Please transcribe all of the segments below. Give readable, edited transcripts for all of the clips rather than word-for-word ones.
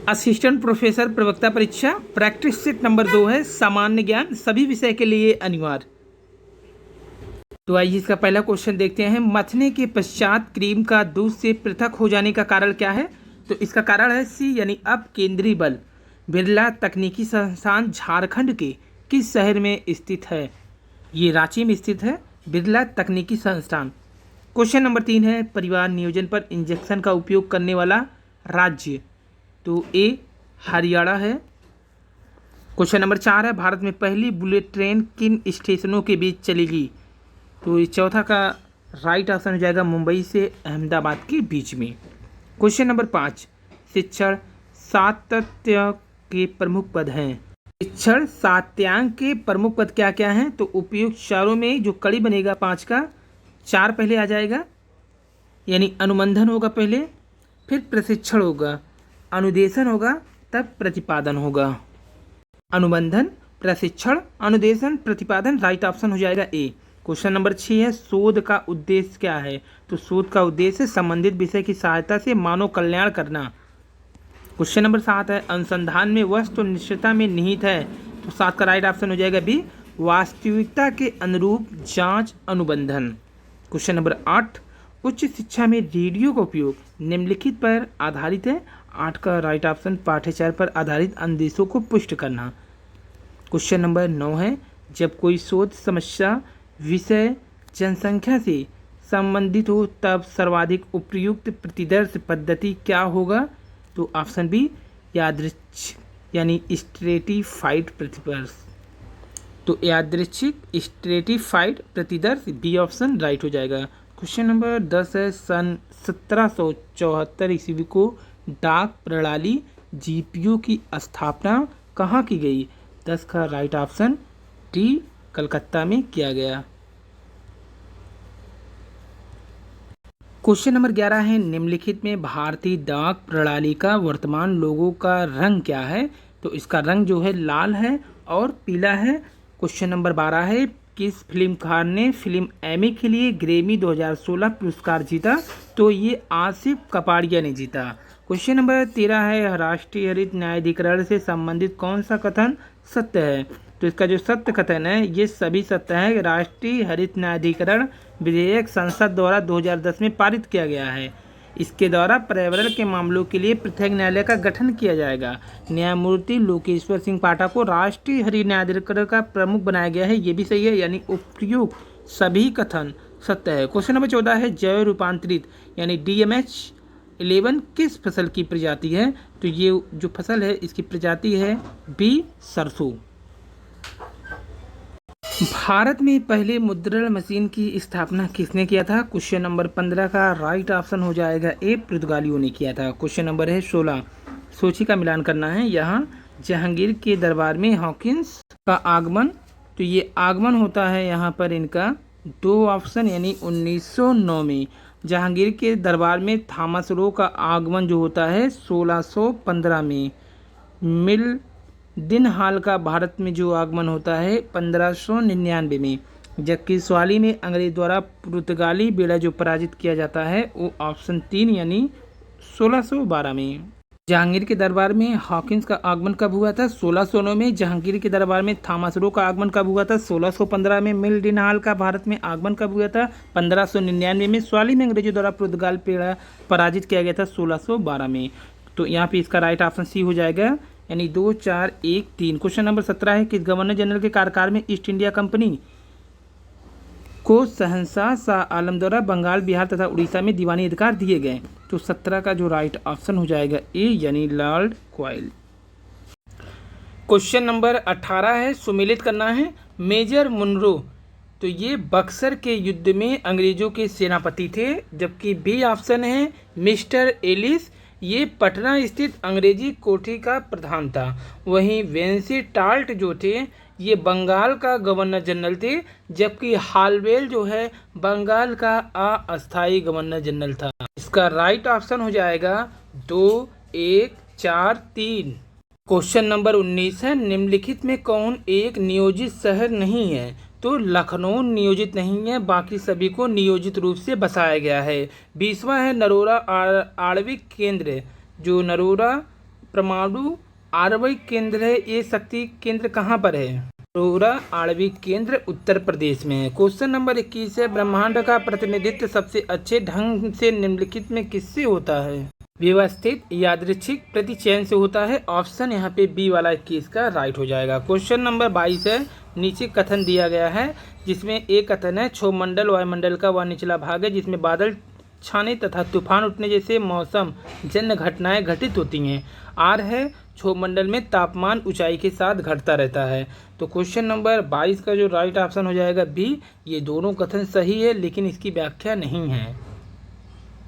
Assistant professor प्रवक्ता परीक्षा practice set number 2 है, सामान्य ज्ञान सभी विषय के लिए अनिवार्य। तो आइए इसका पहला क्वेश्चन देखते हैं। मथने के पश्चात क्रीम का दूध से पृथक हो जाने का कारण क्या है? तो इसका कारण है सी यानी अब केंद्रीय बल। बिरला तकनीकी संस्थान झारखंड के किस शहर में स्थित है? ये रांची में स्थित है बिरला तकनीकी संस्थान। क्वेश्चन नंबर 3 है, परिवार नियोजन पर इंजेक्शन का उपयोग करने वाला राज्य? तो ए हरियाणा है। क्वेश्चन नंबर 4 है, भारत में पहली बुलेट ट्रेन किन स्टेशनों के बीच चलेगी? तो ये चौथा का राइट ऑप्शन हो जाएगा मुंबई से अहमदाबाद के बीच में। क्वेश्चन नंबर 5, शिक्षण सातत्य के प्रमुख पद हैं। शिक्षण सात्यांक के प्रमुख पद क्या क्या हैं? तो उपयुक्त चारों में जो कड़ी बनेगा 5 का 4 पहले आ जाएगा, यानी अनुबंधन होगा पहले, फिर प्रशिक्षण होगा, अनुदेशन होगा, तब प्रतिपादन होगा। अनुबंधन, प्रशिक्षण, अनुदेशन, प्रतिपादन, राइट ऑप्शन हो जाएगा ए। क्वेश्चन नंबर 6 है, शोध का उद्देश्य क्या है? तो शोध का उद्देश्य संबंधित विषय की सहायता से मानव कल्याण करना। क्वेश्चन नंबर 7 है, अनुसंधान में वस्तुनिष्ठता में निहित है। तो 7 का राइट ऑप्शन हो जाएगा बी, वास्तविकता के अनुरूप जांच अनुबंधन। क्वेश्चन नंबर 8, उच्च शिक्षा में रेडियो का उपयोग निम्नलिखित पर आधारित है। 8 का राइट ऑप्शन पाठ्यचर्या पर आधारित अनुदेशों को पुष्ट करना। क्वेश्चन नंबर 9 है, जब कोई शोध समस्या विषय जनसंख्या से संबंधित हो तब सर्वाधिक उपयुक्त प्रतिदर्श पद्धति क्या होगा? तो ऑप्शन बी यादृच्छिक यानी स्ट्रेटिफाइड प्रतिदर्श। तो यादृच्छिक स्ट्रेटिफाइड प्रतिदर्श बी ऑप्शन राइट हो जाएगा। क्वेश्चन नंबर 10 है, सन 1774 ईस्वी को डाक प्रणाली जीपीयू की स्थापना कहाँ की गई? 10 का राइट ऑप्शन डी, कलकत्ता में किया गया। क्वेश्चन नंबर 11 है, निम्नलिखित में भारतीय डाक प्रणाली का वर्तमान लोगो का रंग क्या है? तो इसका रंग जो है लाल है और पीला है। क्वेश्चन नंबर 12 है, किस फिल्मकार ने फिल्म एमी के लिए ग्रैमी 2016 पुरस्कार जीता? तो ये आसिफ कपाड़िया ने जीता। क्वेश्चन नंबर 13 है, राष्ट्रीय हरित न्यायाधिकरण से संबंधित कौन सा कथन सत्य है? तो इसका जो सत्य कथन है ये सभी सत्य है। राष्ट्रीय हरित न्यायाधिकरण विधेयक संसद द्वारा 2010 में पारित किया गया है। इसके द्वारा पर्यावरण के मामलों के लिए पृथक न्यायालय का गठन किया जाएगा। न्यायमूर्ति लोकेश्वर सिंह पाठक को राष्ट्रीय हरित न्यायाधिकरण का प्रमुख बनाया गया है। ये भी सही है, यानी उपयुक्त सभी कथन सत्य है। क्वेश्चन नंबर 14 है, जैव रूपांतरित यानी DMH11 किस फसल की प्रजाति है? तो ये जो फसल है इसकी प्रजाति है बी, सरसों। भारत में पहले मुद्रण मशीन की स्थापना किसने किया था? क्वेश्चन नंबर 15 का राइट ऑप्शन हो जाएगा ए, पुर्तगालियों ने किया था। क्वेश्चन नंबर है 16, सूची का मिलान करना है। यहाँ जहांगीर के दरबार में हॉकिंस का आगमन, तो ये आगमन होता है यहाँ पर इनका 2 ऑप्शन यानी 1909 में। जहांगीर के दरबार में थॉमस रो का आगमन जो होता है 1615 में। मिल दिन हाल का भारत में जो आगमन होता है 1599 में। जबकि स्वाली में अंग्रेज द्वारा पुर्तगाली बेड़ा जो पराजित किया जाता है वो ऑप्शन 3 यानी 1612 में। जहांगीर के दरबार में हॉकिंस का आगमन कब हुआ था? 1609 में। जहांगीर के दरबार में थॉमस रो का आगमन कब हुआ था? 1615 में। मिल दिन हाल का भारत में आगमन कब हुआ था? 1599 में। स्वाली में अंग्रेजों द्वारा पुर्तगाल बेड़ा पराजित किया गया था 1612 में। तो यहाँ पे इसका राइट ऑप्शन सी हो जाएगा, यानी 2, 4, 1, 3। क्वेश्चन नंबर 17 है, कि गवर्नर जनरल के कार्यकाल में ईस्ट इंडिया कंपनी को शहंशाह शाह आलम द्वारा बंगाल, बिहार तथा उड़ीसा में दीवानी अधिकार दिए गए। तो 17 का जो राइट ऑप्शन हो जाएगा ए, यानी लॉर्ड क्वाइल। क्वेश्चन नंबर 18 है, सुमेलित करना है। मेजर मुनरो, तो ये बक्सर के युद्ध में अंग्रेजों के सेनापति थे। जबकि बी ऑप्शन है मिस्टर एलिस, ये पटना स्थित अंग्रेजी कोठी का प्रधान था। वहीं वेंसी टाल्ट जो थे ये बंगाल का गवर्नर जनरल थे। जबकि हालवेल जो है बंगाल का अस्थायी गवर्नर जनरल था। इसका राइट ऑप्शन हो जाएगा 2, 1, 4, 3। क्वेश्चन नंबर 19 है, निम्नलिखित में कौन एक नियोजित शहर नहीं है? तो लखनऊ नियोजित नहीं है, बाकी सभी को नियोजित रूप से बसाया गया है। 20वां है, नरोरा आणविक केंद्र जो नरोरा परमाणु आणविक केंद्र है, ये शक्ति केंद्र कहाँ पर है? अरोरा आणविक केंद्र उत्तर प्रदेश में है। क्वेश्चन नंबर 21 है, ब्रह्मांड का प्रतिनिधित्व सबसे अच्छे ढंग से निम्नलिखित में किससे होता है? व्यवस्थित, यादृच्छिक, प्रति चयन से होता है। ऑप्शन यहाँ पे बी वाला 21 का राइट हो जाएगा। क्वेश्चन नंबर 22 है, नीचे कथन दिया गया है जिसमें एक कथन है क्षोभमंडल वायुमंडल का वह निचला भाग है जिसमें बादल छाने तथा तूफान उठने जैसे मौसम जन्य घटनाएं घटित होती हैं। आर है क्षोभमंडल में तापमान ऊंचाई के साथ घटता रहता है। तो क्वेश्चन नंबर 22 का जो राइट ऑप्शन हो जाएगा बी। ये दोनों कथन सही है लेकिन इसकी व्याख्या नहीं है।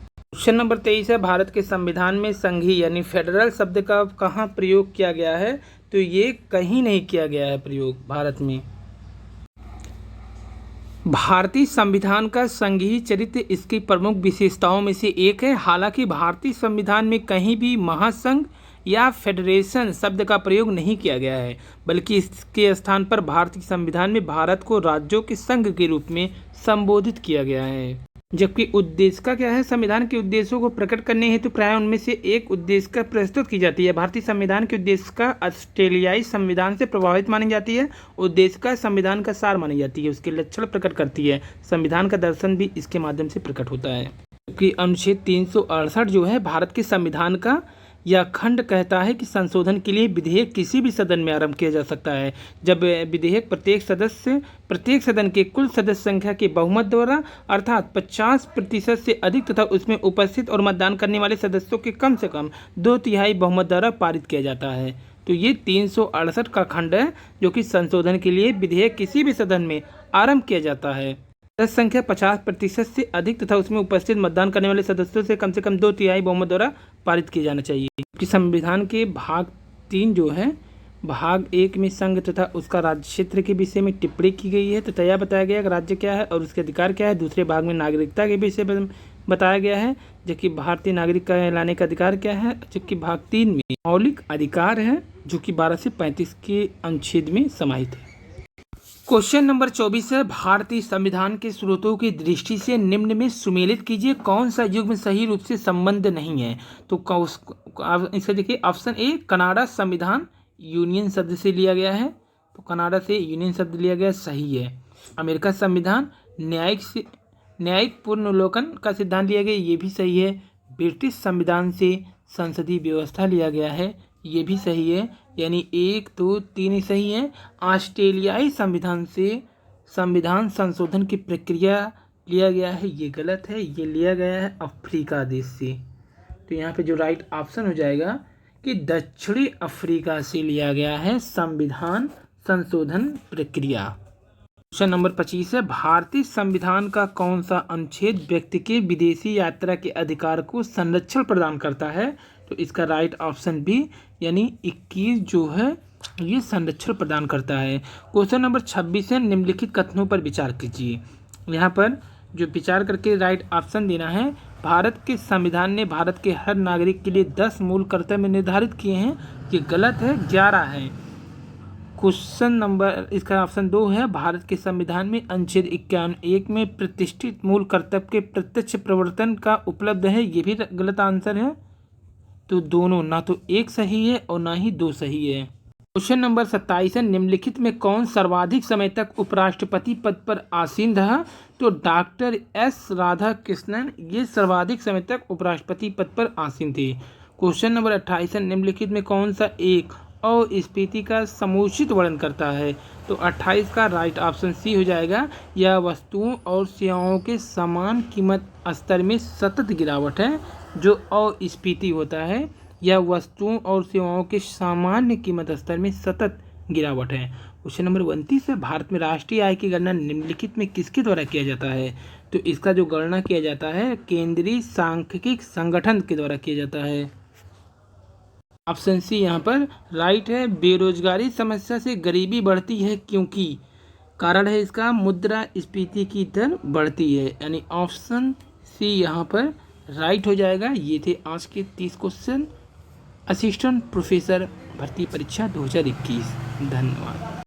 क्वेश्चन नंबर 23 है, भारत के संविधान में संघीय यानी फेडरल शब्द का कहाँ प्रयोग किया गया है? तो ये कहीं नहीं किया गया है प्रयोग भारत में। भारतीय संविधान का संघीय चरित्र इसकी प्रमुख विशेषताओं में से एक है। हालांकि भारतीय संविधान में कहीं भी महासंघ या फेडरेशन शब्द का प्रयोग नहीं किया गया है, बल्कि इसके स्थान पर भारतीय संविधान में भारत को राज्यों के संघ के रूप में संबोधित किया गया है। जबकि उद्देश्य का क्या है, संविधान के उद्देश्यों को प्रकट करने हेतु प्राय उनमें से एक उद्देश्य का प्रस्तुत की जाती है। भारतीय संविधान के उद्देश्य का ऑस्ट्रेलियाई संविधान से प्रभावित मानी जाती है। उद्देश्य का संविधान का सार मानी जाती है, उसके लक्षण प्रकट करती है। संविधान का दर्शन भी इसके माध्यम से प्रकट होता है। जबकि अनुच्छेद 368 जो है भारत के संविधान का यह खंड कहता है कि संशोधन के लिए विधेयक किसी भी सदन में आरंभ किया जा सकता है जब विधेयक प्रत्येक सदन के कुल सदस्य संख्या के बहुमत द्वारा अर्थात 50% से अधिक तथा उसमें उपस्थित और मतदान करने वाले सदस्यों के कम से कम 2/3 बहुमत द्वारा पारित किया जाता है। तो ये 368 का खंड है जो कि संशोधन के लिए विधेयक किसी भी सदन में आरंभ किया जाता है। सदस्य संख्या 50% से अधिक तथा उसमें उपस्थित मतदान करने वाले सदस्यों से कम 2/3 बहुमत द्वारा पारित किया जाना चाहिए। कि संविधान के भाग 3 जो है, भाग 1 में संघ तथा उसका राज्य क्षेत्र के विषय में टिप्पणी की गई है तथा यह बताया गया कि राज्य क्या है और उसके अधिकार क्या है। दूसरे भाग में नागरिकता के विषय में बताया गया है, जबकि भारतीय नागरिक कहलाने का अधिकार क्या है। जबकि भाग 3 में मौलिक अधिकार है जो कि 12 से 35 के अनुच्छेद में समाहित है। क्वेश्चन नंबर 24 है, भारतीय संविधान के स्रोतों की दृष्टि से निम्न में सुमेलित कीजिए कौन सा युग्म सही रूप से संबद्ध नहीं है। तो इसे देखिए, ऑप्शन ए कनाडा संविधान यूनियन शब्द से लिया गया है, तो कनाडा से यूनियन शब्द लिया गया, सही है। अमेरिका संविधान न्यायिक पुनर्विलोकन का सिद्धांत लिया गया, ये भी सही है। ब्रिटिश संविधान से संसदीय व्यवस्था लिया गया है, ये भी सही है, यानी 1, 2, 3 ही सही है। ऑस्ट्रेलियाई संविधान से संविधान संशोधन की प्रक्रिया लिया गया है, ये गलत है, ये लिया गया है अफ्रीका देश से। तो यहाँ पे जो राइट ऑप्शन हो जाएगा कि दक्षिणी अफ्रीका से लिया गया है संविधान संशोधन प्रक्रिया। क्वेश्चन नंबर 25 है, भारतीय संविधान का कौन सा अनुच्छेद व्यक्ति के विदेशी यात्रा के अधिकार को संरक्षण प्रदान करता है? तो इसका राइट ऑप्शन बी यानी 21 जो है ये संरक्षण प्रदान करता है। क्वेश्चन नंबर 26 है, निम्नलिखित कथनों पर विचार कीजिए। यहाँ पर जो विचार करके राइट ऑप्शन देना है, भारत के संविधान ने भारत के हर नागरिक के लिए 10 मूल कर्तव्य निर्धारित किए हैं, ये गलत है, 11 है। क्वेश्चन नंबर इसका ऑप्शन 2 है, भारत के संविधान में अनुच्छेद 51 में प्रतिष्ठित मूल कर्तव्य के प्रत्यक्ष प्रवर्तन का उपलब्ध है, ये भी गलत आंसर है। तो दोनों, ना तो 1 सही है और ना ही 2 सही है। क्वेश्चन नंबर 27 है, निम्नलिखित में कौन सर्वाधिक समय तक उपराष्ट्रपति पद पर आसीन रहा? तो डॉक्टर एस राधाकृष्णन ये सर्वाधिक समय तक उपराष्ट्रपति पद पर आसीन थे। क्वेश्चन नंबर 28 है, निम्नलिखित में कौन सा एक अस्फीति का समुचित वर्णन करता है? तो 28 का राइट ऑप्शन सी हो जाएगा। यह वस्तुओं और सेवाओं के समान कीमत स्तर में सतत गिरावट है। जो अस्फीति होता है यह वस्तुओं और सेवाओं के सामान्य कीमत स्तर में सतत गिरावट है। क्वेश्चन नंबर 29 है, भारत में राष्ट्रीय आय की गणना निम्नलिखित में किसके द्वारा किया जाता है? तो इसका जो गणना किया जाता है केंद्रीय सांख्यिकी संगठन के द्वारा किया जाता है। ऑप्शन सी यहाँ पर राइट है। बेरोजगारी समस्या से गरीबी बढ़ती है क्योंकि कारण है इसका मुद्रास्फीति की दर बढ़ती है, यानी ऑप्शन सी यहाँ पर राइट हो जाएगा। ये थे आज के 30 क्वेश्चन असिस्टेंट प्रोफेसर भर्ती परीक्षा 2021। धन्यवाद।